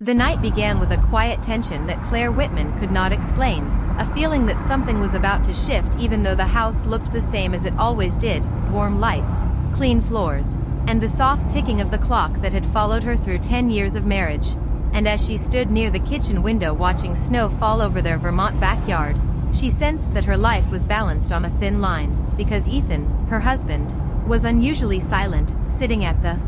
The night began with a quiet tension that Claire Whitman could not explain, a feeling that something was about to shift even though the house looked the same as it always did: warm lights, clean floors, and the soft ticking of the clock that had followed her through 10 years of marriage. And as she stood near the kitchen window watching snow fall over their Vermont backyard, she sensed that her life was balanced on a thin line, because Ethan, her husband, was unusually silent, sitting at the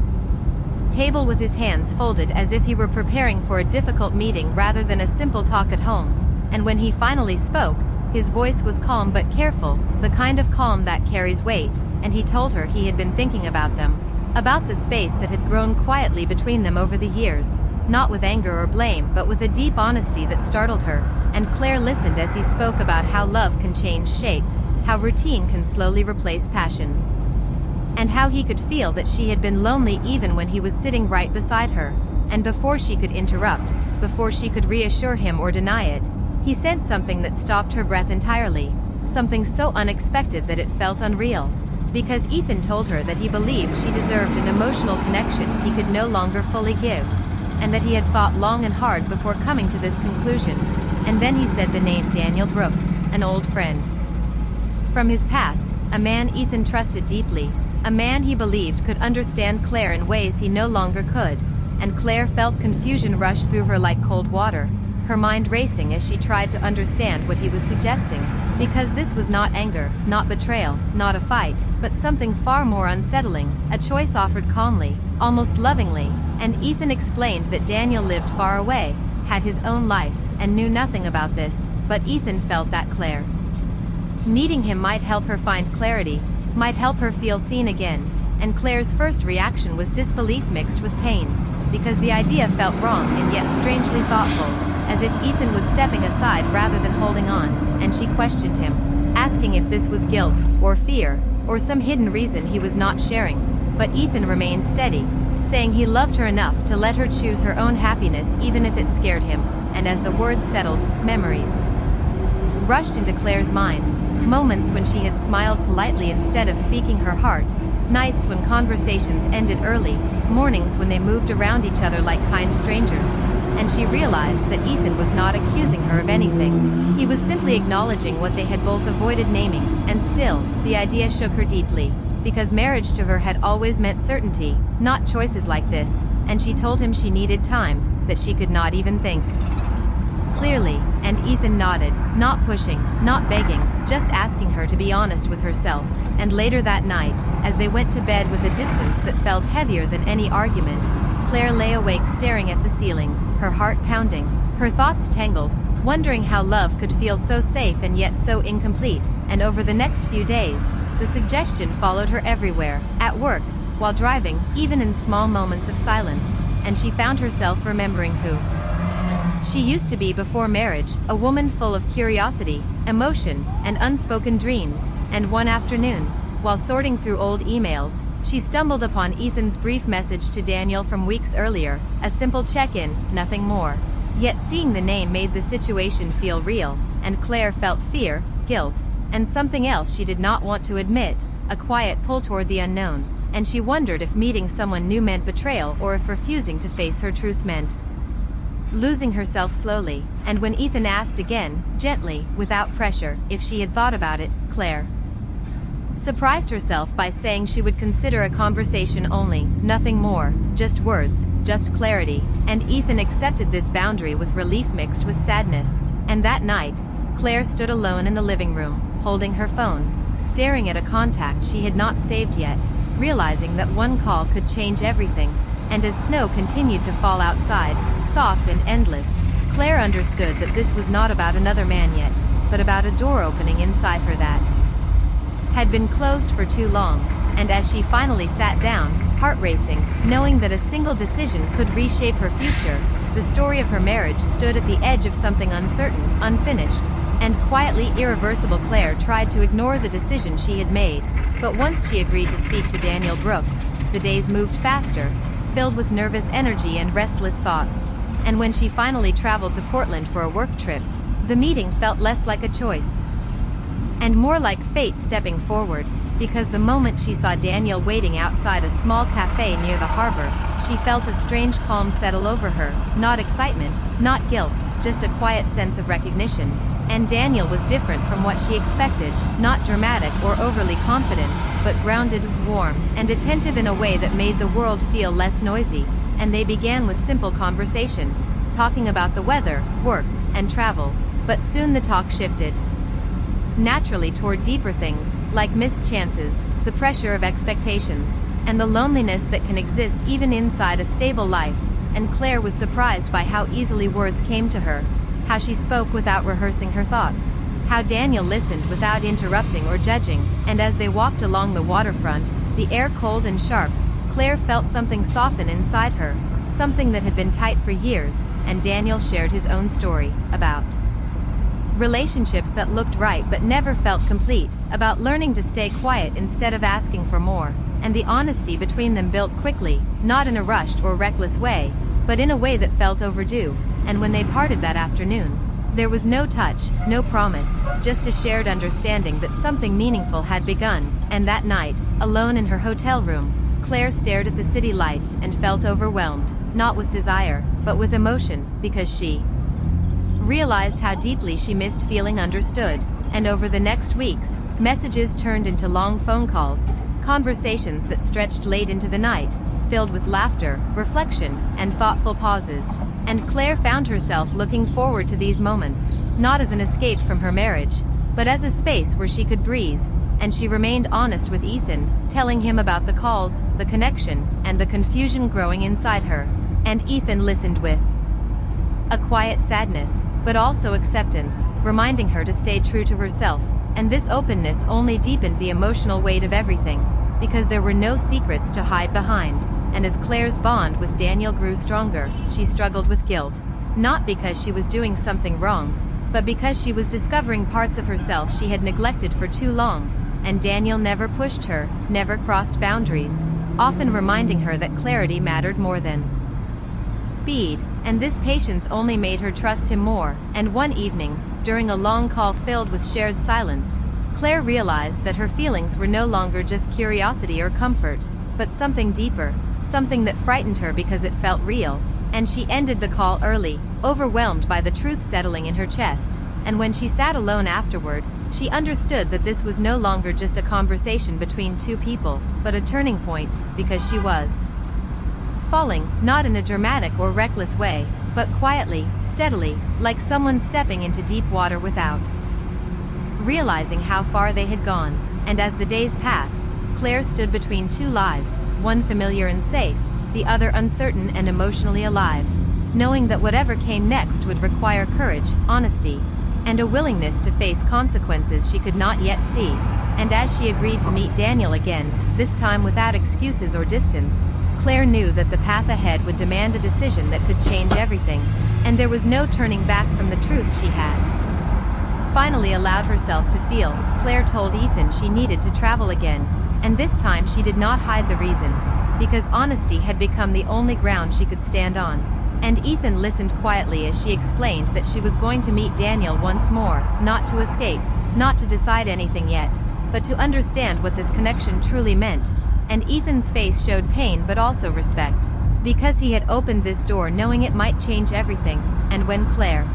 table with his hands folded as if he were preparing for a difficult meeting rather than a simple talk at home. And when he finally spoke, his voice was calm but careful, the kind of calm that carries weight, and he told her he had been thinking about them, about the space that had grown quietly between them over the years, not with anger or blame but with a deep honesty that startled her. And Claire listened as he spoke about how love can change shape, how routine can slowly replace passion, and how he could feel that she had been lonely even when he was sitting right beside her. And before she could interrupt, before she could reassure him or deny it, he said something that stopped her breath entirely, something so unexpected that it felt unreal. Because Ethan told her that he believed she deserved an emotional connection he could no longer fully give, and that he had thought long and hard before coming to this conclusion. And then he said the name Daniel Brooks, an old friend from his past, a man Ethan trusted deeply, a man he believed could understand Claire in ways he no longer could. And Claire felt confusion rush through her like cold water, her mind racing as she tried to understand what he was suggesting, because this was not anger, not betrayal, not a fight, but something far more unsettling, a choice offered calmly, almost lovingly. And Ethan explained that Daniel lived far away, had his own life, and knew nothing about this, but Ethan felt that Claire meeting him might help her find clarity, might help her feel seen again. And Claire's first reaction was disbelief mixed with pain, because the idea felt wrong and yet strangely thoughtful, as if Ethan was stepping aside rather than holding on. And she questioned him, asking if this was guilt, or fear, or some hidden reason he was not sharing. But Ethan remained steady, saying he loved her enough to let her choose her own happiness even if it scared him. And as the words settled, memories rushed into Claire's mind, moments when she had smiled politely instead of speaking her heart, nights when conversations ended early, mornings when they moved around each other like kind strangers. And she realized that Ethan was not accusing her of anything. He was simply acknowledging what they had both avoided naming. And still, the idea shook her deeply, because marriage to her had always meant certainty, not choices like this. And she told him she needed time, that she could not even think clearly. And Ethan nodded, not pushing, not begging, just asking her to be honest with herself. And later that night, as they went to bed with a distance that felt heavier than any argument, Claire lay awake staring at the ceiling, her heart pounding, her thoughts tangled, wondering how love could feel so safe and yet so incomplete. And over the next few days, the suggestion followed her everywhere, at work, while driving, even in small moments of silence. And she found herself remembering who she used to be before marriage, a woman full of curiosity, emotion, and unspoken dreams. And one afternoon, while sorting through old emails, she stumbled upon Ethan's brief message to Daniel from weeks earlier, a simple check-in, nothing more. Yet seeing the name made the situation feel real, and Claire felt fear, guilt, and something else she did not want to admit, a quiet pull toward the unknown. And she wondered if meeting someone new meant betrayal or if refusing to face her truth meant losing herself slowly. And when Ethan asked again, gently, without pressure, if she had thought about it, Claire surprised herself by saying she would consider a conversation only, nothing more, just words, just clarity. And Ethan accepted this boundary with relief mixed with sadness. And that night, Claire stood alone in the living room, holding her phone, staring at a contact she had not saved yet, realizing that one call could change everything. And as snow continued to fall outside, soft and endless, Claire understood that this was not about another man yet, but about a door opening inside her that had been closed for too long. And as she finally sat down, heart racing, knowing that a single decision could reshape her future, the story of her marriage stood at the edge of something uncertain, unfinished, and quietly irreversible. Claire tried to ignore the decision she had made, but once she agreed to speak to Daniel Brooks, the days moved faster, filled with nervous energy and restless thoughts. And when she finally traveled to Portland for a work trip, the meeting felt less like a choice and more like fate stepping forward. because the moment she saw Daniel waiting outside a small cafe near the harbor, she felt a strange calm settle over her, not excitement, not guilt, just a quiet sense of recognition. And Daniel was different from what she expected, not dramatic or overly confident, but grounded, warm, and attentive in a way that made the world feel less noisy. And they began with simple conversation, talking about the weather, work, and travel. But soon the talk shifted naturally toward deeper things, like missed chances, the pressure of expectations, and the loneliness that can exist even inside a stable life. And Claire was surprised by how easily words came to her, how she spoke without rehearsing her thoughts, how Daniel listened without interrupting or judging. And as they walked along the waterfront, the air cold and sharp, Claire felt something soften inside her, something that had been tight for years. And Daniel shared his own story about relationships that looked right but never felt complete, about learning to stay quiet instead of asking for more. And the honesty between them built quickly, not in a rushed or reckless way, but in a way that felt overdue. And when they parted that afternoon, there was no touch, no promise, just a shared understanding that something meaningful had begun. And that night, alone in her hotel room, Claire stared at the city lights and felt overwhelmed, not with desire, but with emotion, because she realized how deeply she missed feeling understood. And over the next weeks, messages turned into long phone calls, conversations that stretched late into the night, filled with laughter, reflection, and thoughtful pauses. And Claire found herself looking forward to these moments, not as an escape from her marriage, but as a space where she could breathe. And she remained honest with Ethan, telling him about the calls, the connection, and the confusion growing inside her. And Ethan listened with a quiet sadness, but also acceptance, reminding her to stay true to herself. And this openness only deepened the emotional weight of everything, because there were no secrets to hide behind. And as Claire's bond with Daniel grew stronger, she struggled with guilt, not because she was doing something wrong, but because she was discovering parts of herself she had neglected for too long. And Daniel never pushed her, never crossed boundaries, often reminding her that clarity mattered more than speed. And this patience only made her trust him more. And one evening, during a long call filled with shared silence, Claire realized that her feelings were no longer just curiosity or comfort, but something deeper, something that frightened her because it felt real. And she ended the call early, overwhelmed by the truth settling in her chest. And when she sat alone afterward, she understood that this was no longer just a conversation between two people, but a turning point, because she was falling, not in a dramatic or reckless way, but quietly, steadily, like someone stepping into deep water without realizing how far they had gone. And as the days passed, Claire stood between two lives, one familiar and safe, the other uncertain and emotionally alive, knowing that whatever came next would require courage, honesty, and a willingness to face consequences she could not yet see. And as she agreed to meet Daniel again, this time without excuses or distance, Claire knew that the path ahead would demand a decision that could change everything. And there was no turning back from the truth she had finally allowed herself to feel. Claire told Ethan she needed to travel again, and this time she did not hide the reason, because honesty had become the only ground she could stand on. And Ethan listened quietly as she explained that she was going to meet Daniel once more, not to escape, not to decide anything yet, but to understand what this connection truly meant. And Ethan's face showed pain but also respect, because he had opened this door knowing it might change everything. And when Claire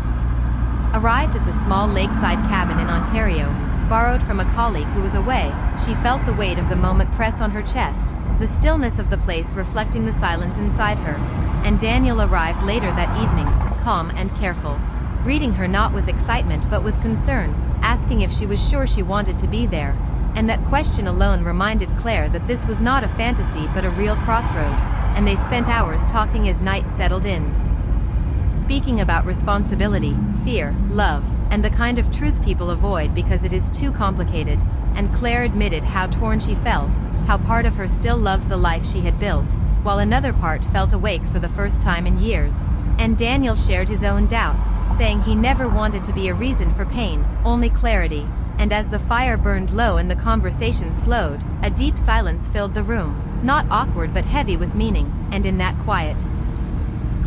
arrived at the small lakeside cabin in Ontario, borrowed from a colleague who was away, she felt the weight of the moment press on her chest, the stillness of the place reflecting the silence inside her. And Daniel arrived later that evening, calm and careful, greeting her not with excitement but with concern, asking if she was sure she wanted to be there. And that question alone reminded Claire that this was not a fantasy but a real crossroad. And they spent hours talking as night settled in, speaking about responsibility, fear, love, and the kind of truth people avoid because it is too complicated. And Claire admitted how torn she felt, how part of her still loved the life she had built, while another part felt awake for the first time in years. And Daniel shared his own doubts, saying he never wanted to be a reason for pain, only clarity. And as the fire burned low and the conversation slowed, a deep silence filled the room, not awkward but heavy with meaning. And in that quiet,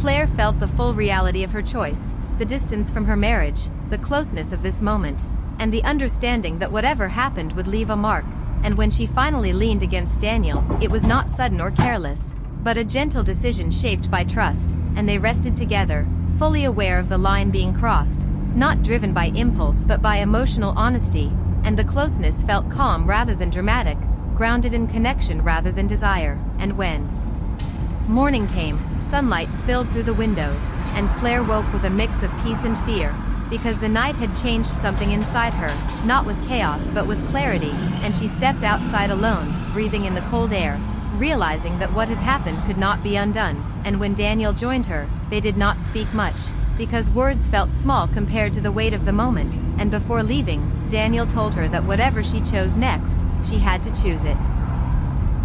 Claire felt the full reality of her choice, the distance from her marriage, the closeness of this moment, and the understanding that whatever happened would leave a mark. and when she finally leaned against Daniel, it was not sudden or careless, but a gentle decision shaped by trust, and they rested together, fully aware of the line being crossed, not driven by impulse but by emotional honesty, and the closeness felt calm rather than dramatic, grounded in connection rather than desire. And when morning came, sunlight spilled through the windows, and Claire woke with a mix of peace and fear, because the night had changed something inside her, not with chaos but with clarity, and she stepped outside alone, breathing in the cold air, realizing that what had happened could not be undone. And when Daniel joined her, they did not speak much, because words felt small compared to the weight of the moment, and before leaving, Daniel told her that whatever she chose next, she had to choose it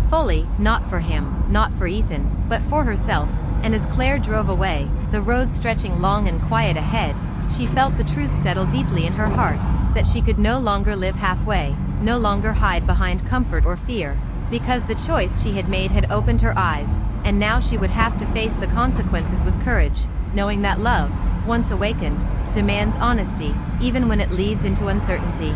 fully, not for him, not for Ethan, but for herself. And as Claire drove away, the road stretching long and quiet ahead, she felt the truth settle deeply in her heart, that she could no longer live halfway, no longer hide behind comfort or fear, because the choice she had made had opened her eyes, and now she would have to face the consequences with courage, knowing that love, once awakened, demands honesty, even when it leads into uncertainty.